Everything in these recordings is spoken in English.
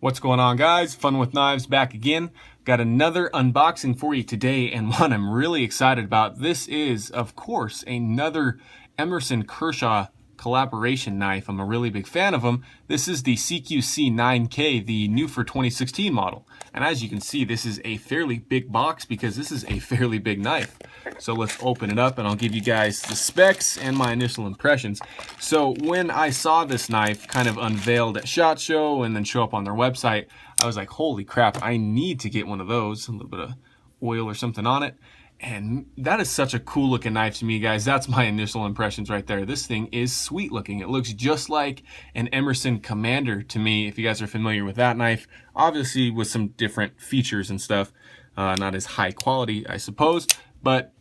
What's going on, guys? Fun with Knives back again. Got another unboxing for you today, and one I'm really excited about. This is, of course, another Emerson Kershaw collaboration knife. I'm a really big fan of them. This is the CQC-9k, the new for 2016 model. And as you can see, this is a fairly big box because this is a fairly big knife. So let's open it up and I'll give you guys the specs and my initial impressions. So when I saw this knife kind of unveiled at SHOT Show and then show up on their website, I was like, holy crap, I need to get one of those. A little bit of oil or something on it. And that is such a cool looking knife to me, guys. That's my initial impressions right there. This thing is sweet looking. It looks just like an Emerson Commander to me, if you guys are familiar with that knife. Obviously with some different features and stuff. Not as high quality, I suppose, but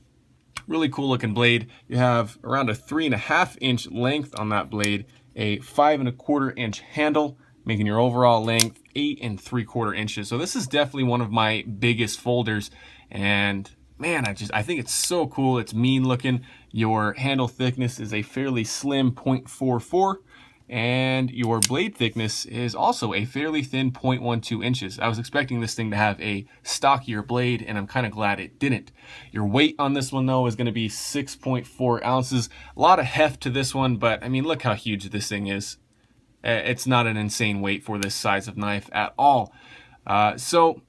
really cool looking blade. You have around a 3.5 inch length on that blade, a 5.25 inch handle, making your overall length 8.75 inches. So this is definitely one of my biggest folders, and man, I think it's so cool. It's mean looking. Your handle thickness is a fairly slim 0.44, and your blade thickness is also a fairly thin 0.12 inches. I was expecting this thing to have a stockier blade, and I'm kind of glad it didn't. Your weight on this one, though, is going to be 6.4 ounces. A lot of heft to this one, but I mean, look how huge this thing is. It's not an insane weight for this size of knife at all. So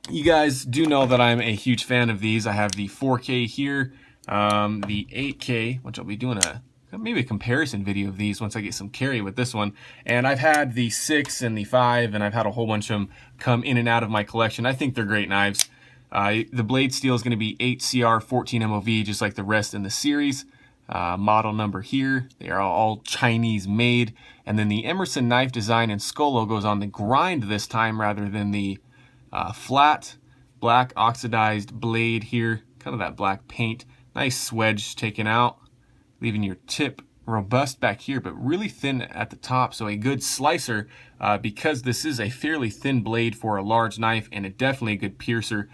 you guys do know that I'm a huge fan of these. I have the 4K here, the 8K, which I'll be doing maybe a comparison video of these once I get some carry with this one. And I've had the 6 and the 5, and I've had a whole bunch of them come in and out of my collection. I think they're great knives. The blade steel is going to be 8CR 14 MOV, just like the rest in the series. Model number here, they are all Chinese made. And then the Emerson knife design and skull logo is on the grind this time rather than the flat black oxidized blade here, kind of that black paint. Nice swedge taken out, leaving your tip robust back here, but really thin at the top. So a good slicer because this is a fairly thin blade for a large knife, and definitely a good piercer.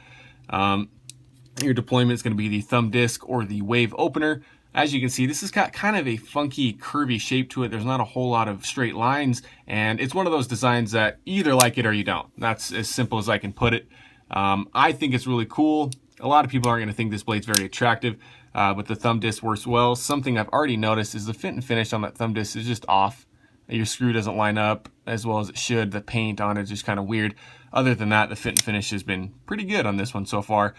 Your deployment is going to be the thumb disc or the wave opener. As you can see, this has got kind of a funky, curvy shape to it. There's not a whole lot of straight lines, and it's one of those designs that you either like it or you don't. That's as simple as I can put it. I think it's really cool. A lot of people aren't going to think this blade's very attractive, but the thumb disc works well. Something I've already noticed is the fit and finish on that thumb disc is just off. Your screw doesn't line up as well as it should. The paint on it is just kind of weird. Other than that, the fit and finish has been pretty good on this one so far.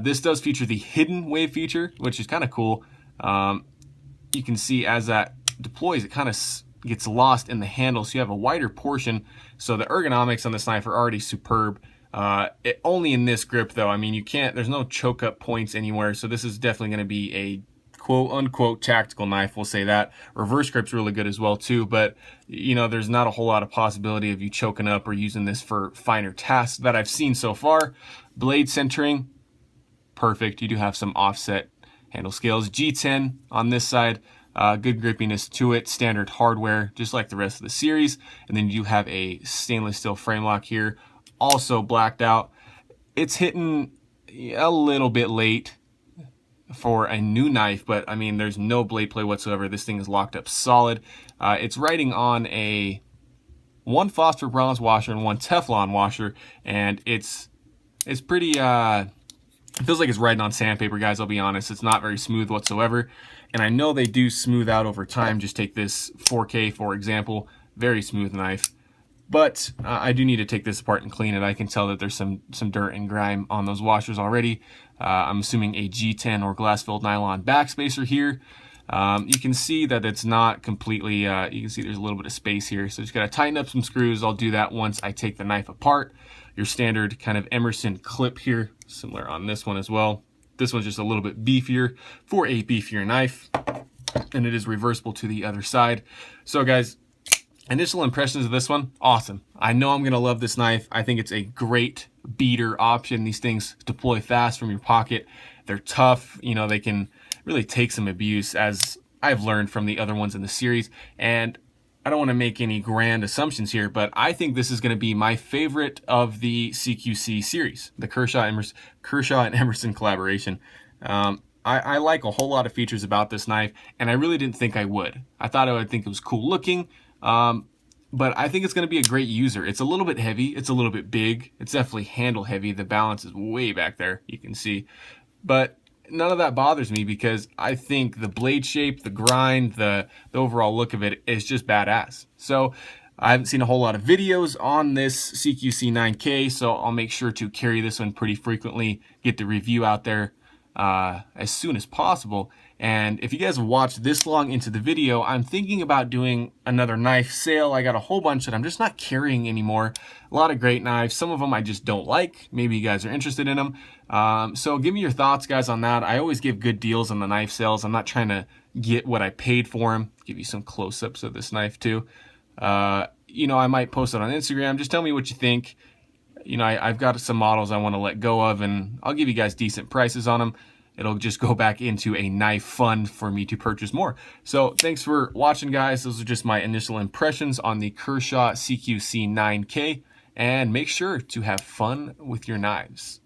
This does feature the hidden wave feature, which is kind of cool. You can see as that deploys, it kind of gets lost in the handle, so you have a wider portion. So the ergonomics on this knife are already superb. Only in this grip, though. I mean, there's no choke up points anywhere, so this is definitely going to be a quote unquote tactical knife, we'll say that. Reverse grip's really good as well too, but you know, there's not a whole lot of possibility of you choking up or using this for finer tasks that I've seen so far. Blade centering, perfect. You do have some offset handle scales. G10 on this side, good grippiness to it, standard hardware, just like the rest of the series. And then you have a stainless steel frame lock here, also blacked out. It's hitting a little bit late for a new knife, but I mean, there's no blade play whatsoever. This thing is locked up solid. It's riding on one phosphor bronze washer and one Teflon washer, and it's pretty, it feels like it's riding on sandpaper, guys. I'll be honest. It's not very smooth whatsoever. And I know they do smooth out over time. Just take this 4K, for example. Very smooth knife. But I do need to take this apart and clean it. I can tell that there's some dirt and grime on those washers already. I'm assuming a G10 or glass-filled nylon backspacer here. You can see that it's not completely, you can see there's a little bit of space here. So just got to tighten up some screws. I'll do that once I take the knife apart. Your standard kind of Emerson clip here, similar on this one as well. This one's just a little bit beefier for a beefier knife, and it is reversible to the other side. So guys, initial impressions of this one, awesome. I know I'm gonna love this knife. I think it's a great beater option. These things deploy fast from your pocket. They're tough, you know, they can really take some abuse, as I've learned from the other ones in the series. And I don't want to make any grand assumptions here, but I think this is going to be my favorite of the CQC series, the Kershaw and Emerson collaboration. I like a whole lot of features about this knife, and I really didn't think I would. I thought I would think it was cool looking. but I think it's going to be a great user. It's a little bit heavy. It's a little bit big. It's definitely handle heavy. The balance is way back there, you can see. But none of that bothers me because I think the blade shape, the grind, the overall look of it is just badass. So I haven't seen a whole lot of videos on this CQC-9k, so I'll make sure to carry this one pretty frequently, get the review out there as soon as possible. And if you guys have watched this long into the video, I'm thinking about doing another knife sale. I got a whole bunch that I'm just not carrying anymore. A lot of great knives. Some of them I just don't like. Maybe you guys are interested in them. So give me your thoughts, guys, on that. I always give good deals on the knife sales. I'm not trying to get what I paid for them. Give you some close-ups of this knife too. You know, I might post it on Instagram. Just tell me what you think. You know, I've got some models I want to let go of, and I'll give you guys decent prices on them. It'll just go back into a knife fund for me to purchase more. So thanks for watching, guys. Those are just my initial impressions on the Kershaw CQC-9k. And make sure to have fun with your knives.